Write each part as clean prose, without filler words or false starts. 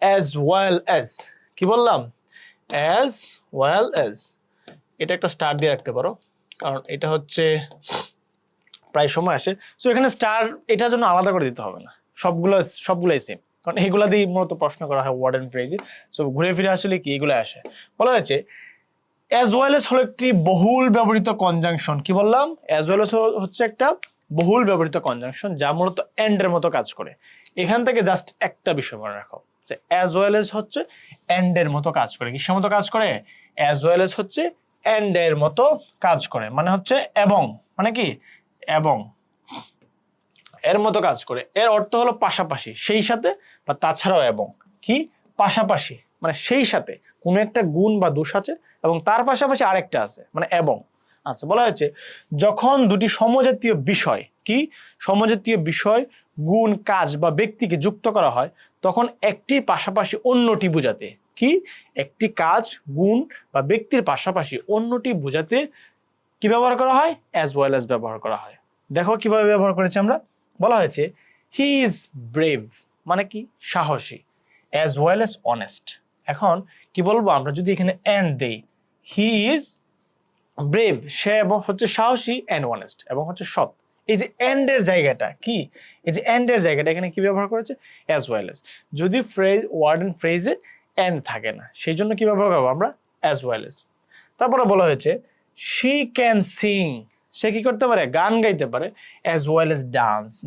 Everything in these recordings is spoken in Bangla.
অ্যাজ ওয়েল অ্যাজ, কি বললাম? অ্যাজ ওয়েল অ্যাজ, এটা একটা স্টার দিয়ে রাখতে পারো, কারণ এটা হচ্ছে প্রায় সময় আসে। সো এখানে স্টার এটার জন্য আলাদা করে দিতে হবে না, সবগুলাই সেম, কারণ এগুলা দিয়ে মূলত প্রশ্ন করা হয় ওয়ার্ড এন্ড ফ্রেজে। সো ঘুরে ফিরে আসলে কি এগুলো আসে। বলা হয়েছে অ্যাজ ওয়েল এস হলো একটি বহুল ব্যবহৃত কনজাংশন। কি বললাম? অ্যাজ ওয়েল এস হচ্ছে একটা বহুল ব্যবহৃত কনজাংশন যা মূলত এন্ড এর মতো কাজ করে। এখান থেকে জাস্ট একটা বিষয় মনে রাখো যে অ্যাজ ওয়েল এস হচ্ছে এন্ড এর মতো কাজ করে। কিসের মতো কাজ করে? অ্যাজ ওয়েল এস হচ্ছে এন্ড এর মতো কাজ করে, মানে হচ্ছে এবং, মানে কি এবং এর মতো কাজ করে। এর অর্থ হলো পাশাপাশি, সেই সাথে বা তাছাড়াও। এবং কি পাশাপাশি মানে সেই সাথে কোনো একটা গুণ বা দোষ আছে এবং তার পাশাপাশি আরেকটা আছে, মানে এবং। আচ্ছা, বলা হয়েছে যখন দুটি সমজাতীয় বিষয়, কি সমজাতীয় বিষয়, গুণ, কাজ বা ব্যক্তিকে যুক্ত করা হয় তখন একটি পাশাপাশি অন্যটি বোঝাতে, কি একটি কাজ, গুণ বা ব্যক্তির পাশাপাশি অন্যটি বোঝাতে কি ব্যবহার করা হয়? অ্যাজ ওয়েল অ্যাজ ব্যবহার করা হয়। দেখো কিভাবে ব্যবহার করেছে আমরা। বলা হয়েছে হি ইজ ব্রেভ, মানে কি সাহসী, অ্যাজ ওয়েল অ্যাজ অনেস্ট। এখন কি বলবো আমরা যদি এখানে এন্ড দেই, হি ইজ ব্রেভ, সে এবং হচ্ছে সাহসী, এন্ড অনেস্ট এবং হচ্ছে সৎ। এই যে এন্ড এর জায়গাটা কি, এই যে এন্ড এর জায়গাটা এখানে কি ব্যবহার করেছে? As well as. যদি ফ্রেজ ওয়ার্ড এন্ড ফ্রেজে এন্ড থাকে না, সেই জন্য কি ব্যবহার করবো আমরা? As well as. তারপরে বলা হয়েছে শি ক্যান সিং, সে কি করতে পারে? গান গাইতে পারে, অ্যাজ ওয়েল অ্যাজ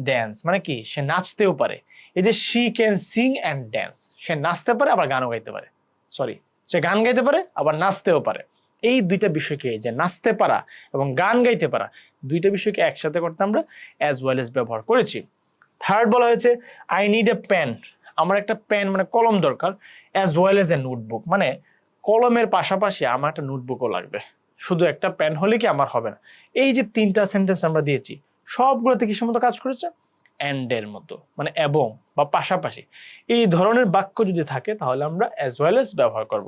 ড্যান্স মানে কি সে নাচতেও পারে। এই যে she can sing and dance, সে নাচতে পারে আবার গানও গাইতে পারে, সরি সে গান গাইতে পারে আবার নাচতেও পারে। এই দুইটা বিষয়কে, যে নাচতে পারা এবং গান গাইতে পারা, দুইটা বিষয়কে একসাথে করতে আমরা অ্যাজ ওয়েল অ্যাজ ব্যবহার করেছি। থার্ড বলা হয়েছে আই নিড এ পেন, আমার একটা পেন মানে কলম দরকার, as well as a notebook, মানে কলমের পাশাপাশি আমার একটা নোটবুকও লাগবে, শুধু একটা পেন হলে কি আমার হবে না। এই যে তিনটা সেন্টেন্স আমরা দিয়েছি সবগুলোতে কিসের মতো কাজ করেছে? এন্ড এর মতো, মানে এবং বা পাশাপাশি। এই ধরনের বাক্য যদি থাকে তাহলে আমরা অ্যাজ ওয়েল অ্যাজ ব্যবহার করব।